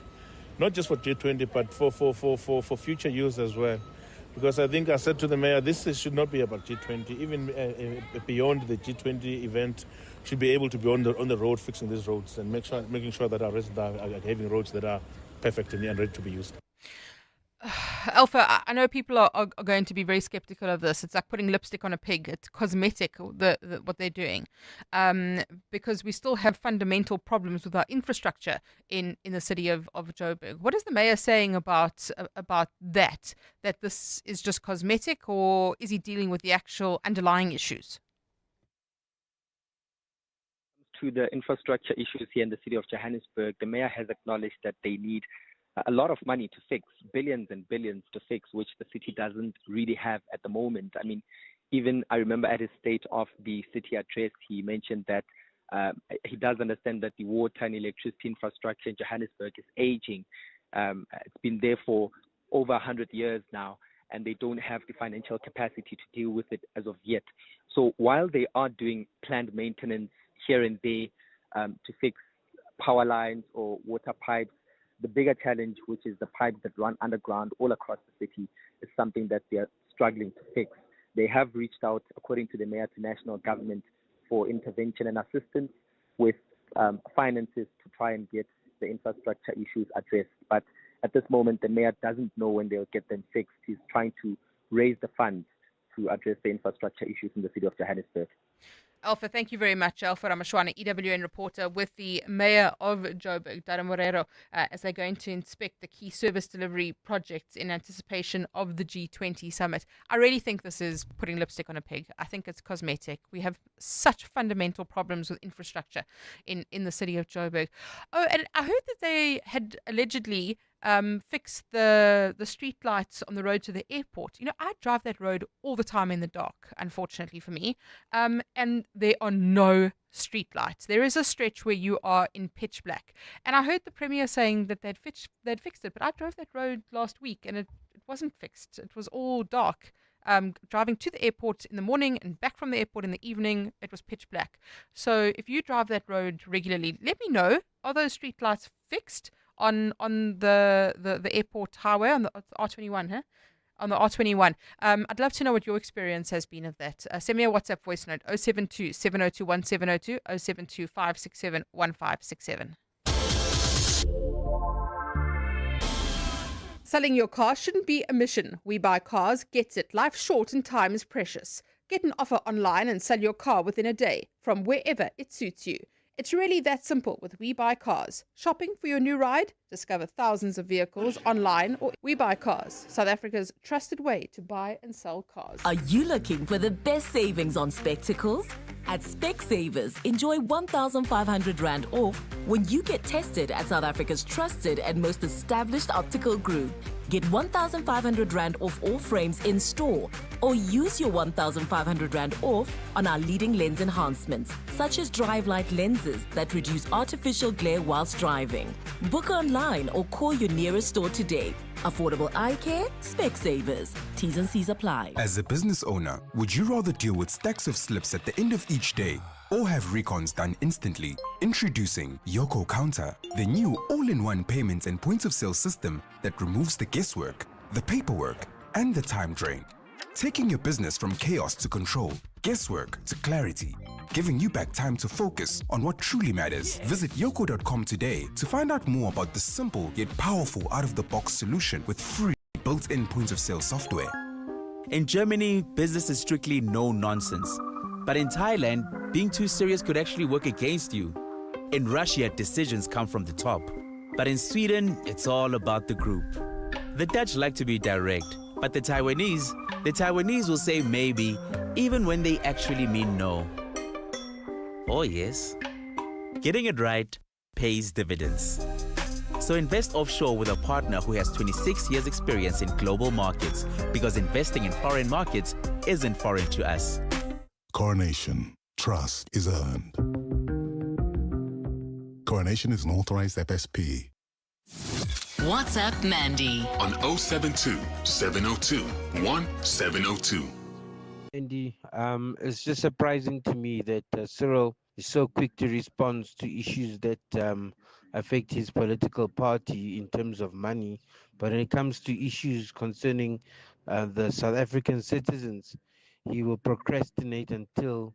not just for G20, but for future use as well. Because I think I said to the mayor, this should not be about G20. Even beyond the G20 event, should be able to be on the road fixing these roads and making sure that our residents are having roads that are perfect and ready to be used. Alpha, I know people are going to be very skeptical of this. It's like putting lipstick on a pig. It's cosmetic, what they're doing, because we still have fundamental problems with our infrastructure in the city of Joburg. What is the mayor saying about that this is just cosmetic, or is he dealing with the actual underlying issues? to the infrastructure issues here in the city of Johannesburg, the mayor has acknowledged that they need a lot of money to fix, billions and billions to fix, which the city doesn't really have at the moment. I mean, even I remember at his State of the City address, he mentioned that he does understand that the water and electricity infrastructure in Johannesburg is aging. It's been there for over 100 years now, and they don't have the financial capacity to deal with it as of yet. So while they are doing planned maintenance here and there to fix power lines or water pipes, the bigger challenge, which is the pipes that run underground all across the city, is something that they are struggling to fix. They have reached out, according to the mayor, to national government for intervention and assistance with finances to try and get the infrastructure issues addressed. But at this moment, the mayor doesn't know when they'll get them fixed. He's trying to raise the funds to address the infrastructure issues in the city of Johannesburg. Alpha, thank you very much. Alpha Ramashwana, EWN reporter with the Mayor of Joburg, Dara Morero, as they're going to inspect the key service delivery projects in anticipation of the G20 summit. I really think this is putting lipstick on a pig. I think it's cosmetic. We have such fundamental problems with infrastructure in the city of Joburg. Oh, and I heard that they had allegedly fix the street lights on the road to the airport. You know, I drive that road all the time in the dark, unfortunately for me, and there are no street lights. There is a stretch where you are in pitch black, and I heard the Premier saying that they'd fixed it, but I drove that road last week and it wasn't fixed. It was all dark. Driving to the airport in the morning and back from the airport in the evening, it was pitch black. So if you drive that road regularly, let me know, are those street lights fixed on the airport highway, on the R21, huh? On the R21. I'd love to know what your experience has been of that. Send me a WhatsApp voice note, 072 702 1702, 072 567 1567. Selling your car shouldn't be a mission. We Buy Cars gets it. Life's short and time is precious. Get an offer online and sell your car within a day from wherever it suits you. It's really that simple with We Buy Cars. Shopping for your new ride? Discover thousands of vehicles online or We Buy Cars, South Africa's trusted way to buy and sell cars. Are you looking for the best savings on spectacles? At Specsavers, enjoy 1,500 Rand off when you get tested at South Africa's trusted and most established optical group. Get 1,500 Rand off all frames in store, or use your 1,500 Rand off on our leading lens enhancements, such as drive light lenses that reduce artificial glare whilst driving. Book online or call your nearest store today. Affordable eye care? Specsavers. T's and C's apply. As a business owner, would you rather deal with stacks of slips at the end of each day or have recons done instantly? Introducing Yoko Counter, the new all-in-one payments and points of sale system that removes the guesswork, the paperwork, and the time drain. Taking your business from chaos to control, guesswork to clarity, giving you back time to focus on what truly matters. Visit yoko.com today to find out more about the simple yet powerful out-of-the-box solution with free built-in point of sale software. In Germany, business is strictly no nonsense. But in Thailand, being too serious could actually work against you. In Russia, decisions come from the top. But in Sweden, it's all about the group. The Dutch like to be direct, but the Taiwanese will say maybe, even when they actually mean no. Oh yes. Getting it right pays dividends. So invest offshore with a partner who has 26 years experience in global markets, because investing in foreign markets isn't foreign to us. Coronation. Trust is earned. Coronation is an authorized FSP. WhatsApp Mandy on 072 702 1702. Andy, it's just surprising to me that Cyril is so quick to respond to issues that affect his political party in terms of money. But when it comes to issues concerning the South African citizens, he will procrastinate until,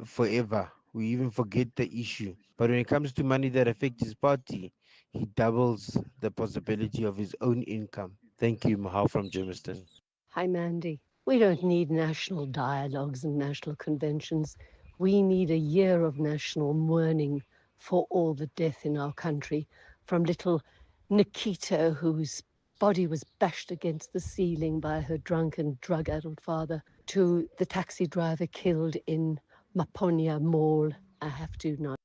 forever. We even forget the issue. But when it comes to money that affects his party, he doubles the possibility of his own income. Thank you, Mahal from Germiston. Hi, Mandy. We don't need national dialogues and national conventions. We need a year of national mourning for all the death in our country, from little Nikita, whose body was bashed against the ceiling by her drunken, drug-addled father, to the taxi driver killed in Maponya Mall I have to now.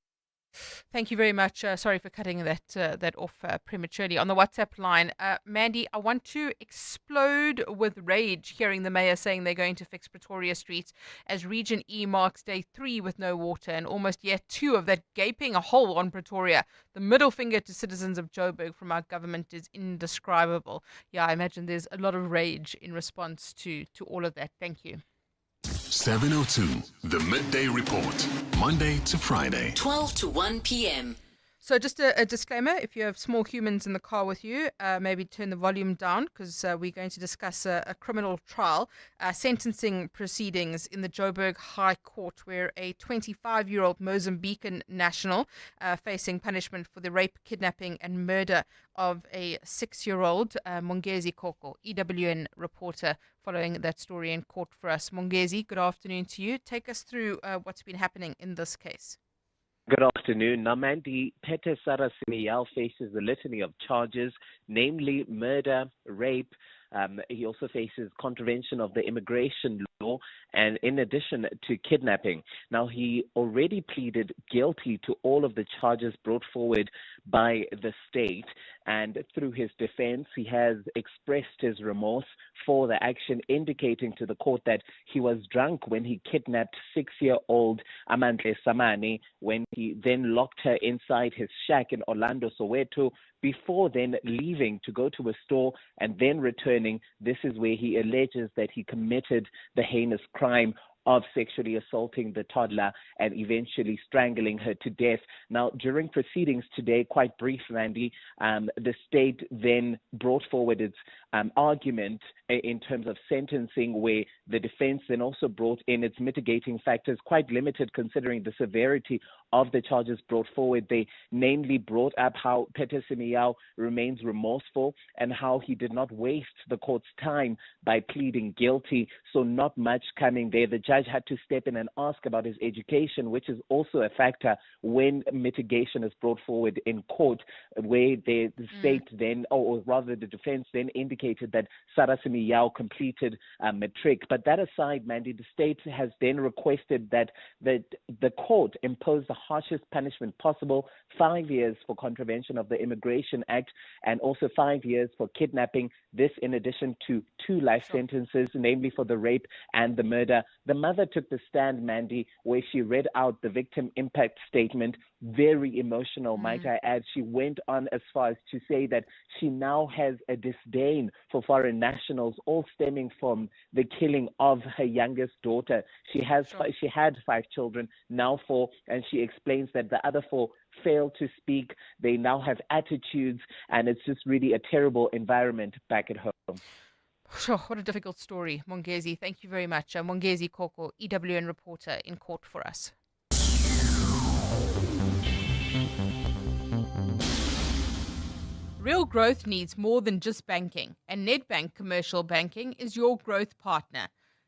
Thank you very much. Sorry for cutting that off prematurely. On the WhatsApp line, Mandy, I want to explode with rage hearing the mayor saying they're going to fix Pretoria Street as Region E marks day 3 with no water and almost yet 2 of that gaping hole on Pretoria. The middle finger to citizens of Joburg from our government is indescribable. Yeah, I imagine there's a lot of rage in response to all of that. Thank you. 702, the Midday Report, Monday to Friday. 12 to 1 p.m. So just a disclaimer, if you have small humans in the car with you, maybe turn the volume down because we're going to discuss a criminal trial, sentencing proceedings in the Joburg High Court where a 25-year-old Mozambican national facing punishment for the rape, kidnapping and murder of a 6-year-old, Mongezi Koko, EWN reporter, following that story in court for us. Mongezi, good afternoon to you. Take us through what's been happening in this case. Good afternoon. Now, Mandy, Pete Sarasimiao faces a litany of charges, namely murder, rape. He also faces contravention of the immigration law and in addition to kidnapping. Now, he already pleaded guilty to all of the charges brought forward by the state, and through his defense, he has expressed his remorse for the action, indicating to the court that he was drunk when he kidnapped 6-year-old Amantle Samani, when he then locked her inside his shack in Orlando, Soweto, before then leaving to go to a store and then returning. This is where he alleges that he committed the heinous crime of sexually assaulting the toddler and eventually strangling her to death. Now, during proceedings today, quite brief, Randy, the state then brought forward its argument in terms of sentencing, where the defense then also brought in its mitigating factors, quite limited considering the severity of the charges brought forward. They namely brought up how Pete Sarasimiao remains remorseful and how he did not waste the court's time by pleading guilty. So not much coming there. The judge had to step in and ask about his education, which is also a factor when mitigation is brought forward in court, where the state then, or rather the defense then indicated that Sarasimiao completed matric. But that aside, Mandy, the state has then requested that the court impose the harshest punishment possible, 5 years for contravention of the Immigration Act and also 5 years for kidnapping. This in addition to 2 life sentences, namely for the rape and the murder. The mother took the stand, Mandy, where she read out the victim impact statement. Very emotional, might I add. She went on as far as to say that she now has a disdain for foreign nationals, all stemming from the killing of her youngest daughter. She had 5 children, now 4, and she explains that the other 4 fail to speak. They now have attitudes, and it's just really a terrible environment back at home. Sure, what a difficult story, Mongezi. Thank you very much. Mongezi Koko, EWN reporter in court for us. Real growth needs more than just banking, and Nedbank Commercial Banking is your growth partner.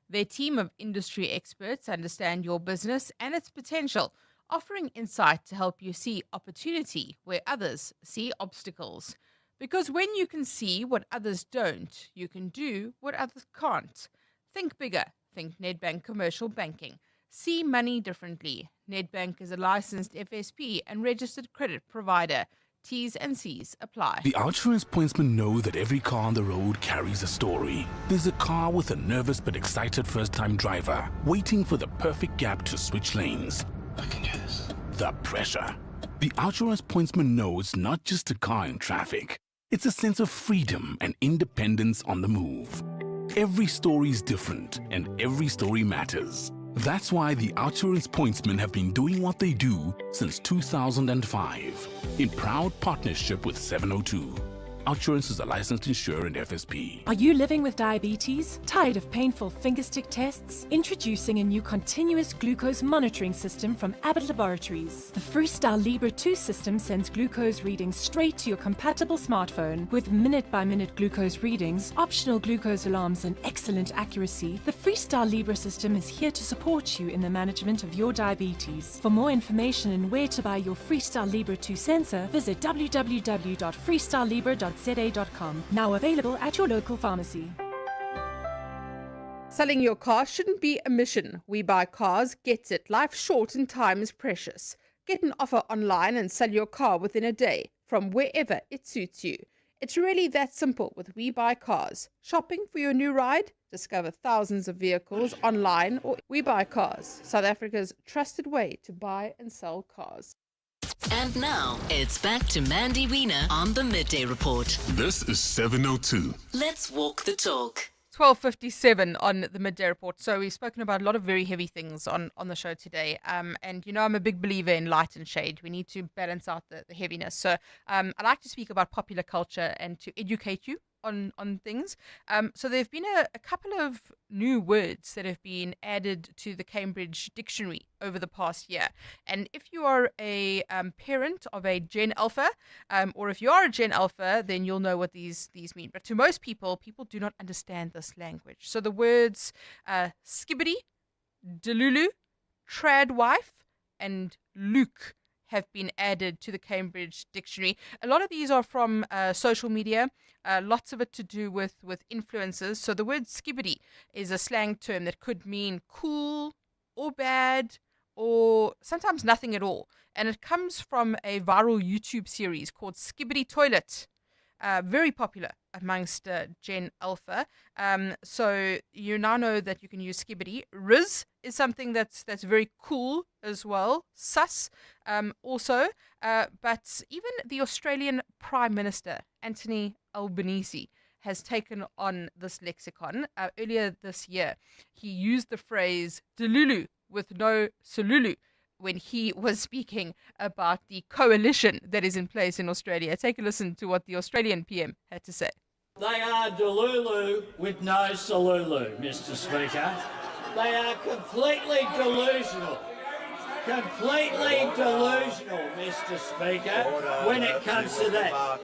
Their team of industry experts understand your business and its potential, offering insight to help you see opportunity where others see obstacles. Because when you can see what others don't, you can do what others can't. Think bigger. Think Nedbank Commercial Banking. See money differently. Nedbank is a licensed FSP and registered credit provider. T's and C's apply. The Outsurance pointsmen know that every car on the road carries a story. There's a car with a nervous but excited first-time driver waiting for the perfect gap to switch lanes. I can do this. The pressure. The Outsurance pointsman knows it's not just a car in traffic. It's a sense of freedom and independence on the move. Every story is different and every story matters. That's why the Outsurance pointsmen have been doing what they do since 2005 in proud partnership with 702. Outsurance is a licensed insurer and FSP. Are you living with diabetes? Tired of painful fingerstick tests? Introducing a new continuous glucose monitoring system from Abbott Laboratories. The Freestyle Libre 2 system sends glucose readings straight to your compatible smartphone. With minute-by-minute glucose readings, optional glucose alarms, and excellent accuracy, the Freestyle Libre system is here to support you in the management of your diabetes. For more information and where to buy your Freestyle Libre 2 sensor, visit www.freestylelibre.com. Now available at your local pharmacy. Selling your car shouldn't be a mission. We Buy Cars gets it. Life's short and time is precious. Get an offer online and sell your car within a day from wherever it suits you. It's really that simple with We Buy Cars. Shopping for your new ride? Discover thousands of vehicles online or We Buy Cars, South Africa's trusted way to buy and sell cars. And now it's back to Mandy Wiener on the Midday Report. This is 702. Let's walk the talk. 12:57 on the Midday Report. So we've spoken about a lot of very heavy things on the show today. And you know I'm a big believer in light and shade. We need to balance out the heaviness. So I like to speak about popular culture and to educate you on things. So there have been a couple of new words that have been added to the Cambridge Dictionary over the past year. And if you are a parent of a Gen Alpha, or if you are a Gen Alpha, then you'll know what these mean. But to most people do not understand this language. So the words skibbity, delulu, tradwife, and luke have been added to the Cambridge Dictionary. A lot of these are from social media, lots of it to do with influencers. So the word skibbity is a slang term that could mean cool or bad or sometimes nothing at all. And it comes from a viral YouTube series called Skibbity Toilet. Very popular amongst Gen Alpha. So you now know that you can use skibbity. Riz is something that's very cool as well. Sus also. But even the Australian Prime Minister, Anthony Albanese, has taken on this lexicon. Earlier this year, he used the phrase delulu with no solulu when he was speaking about the coalition that is in place in Australia. Take a listen to what the Australian PM had to say. They are delulu with no solulu, Mr. Speaker. They are completely delusional. Completely delusional, Mr. Speaker, when it comes to that.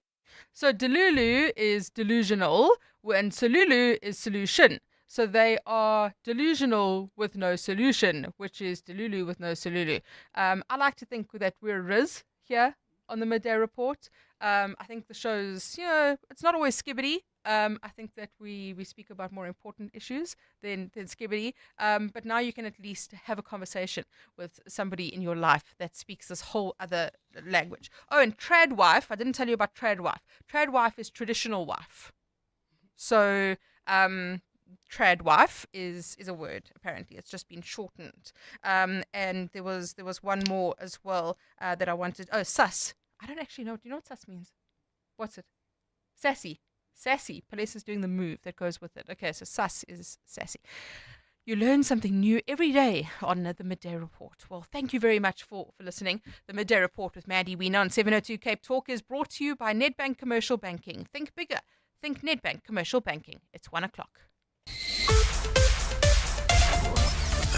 So delulu is delusional and solulu is solution. So they are delusional with no solution, which is delulu with no solulu. I like to think that we're Riz here on the Midday Report. I think the show's, it's not always skibbity. I think that we speak about more important issues than skibbity. But now you can at least have a conversation with somebody in your life that speaks this whole other language. Oh, and tradwife, I didn't tell you about tradwife. Tradwife is traditional wife. So, tradwife is a word, apparently. It's just been shortened. And there was one more as well that I wanted. Oh, sus. I don't actually know. Do you know what sus means? What's it? Sassy. Sassy. Police is doing the move that goes with it. Okay, so sus is sassy. You learn something new every day on the Midday Report. Well, thank you very much for listening. The Midday Report with Mandy Wiener on 702 Cape Talk is brought to you by Nedbank Commercial Banking. Think bigger. Think Nedbank Commercial Banking. It's 1 o'clock.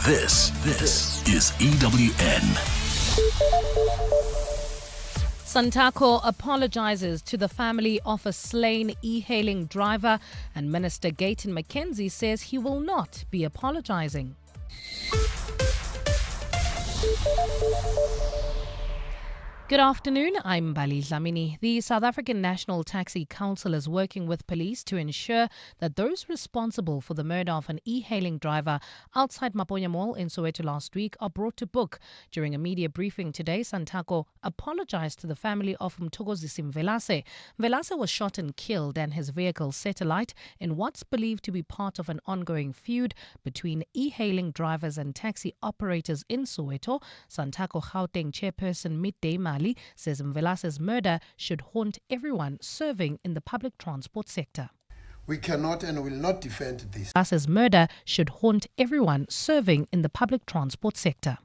This is EWN. Santako apologizes to the family of a slain e-hailing driver, and Minister Gayton McKenzie says he will not be apologizing. Good afternoon, I'm Bali Dlamini. The South African National Taxi Council is working with police to ensure that those responsible for the murder of an e-hailing driver outside Maponya Mall in Soweto last week are brought to book. During a media briefing today, Santako apologized to the family of Mthokozisi Mvelase. Mvelase was shot and killed and his vehicle set alight in what's believed to be part of an ongoing feud between e-hailing drivers and taxi operators in Soweto. Santako Gauteng chairperson Midday says Mvelase's murder should haunt everyone serving in the public transport sector. We cannot and will not defend this. Mvelase's murder should haunt everyone serving in the public transport sector.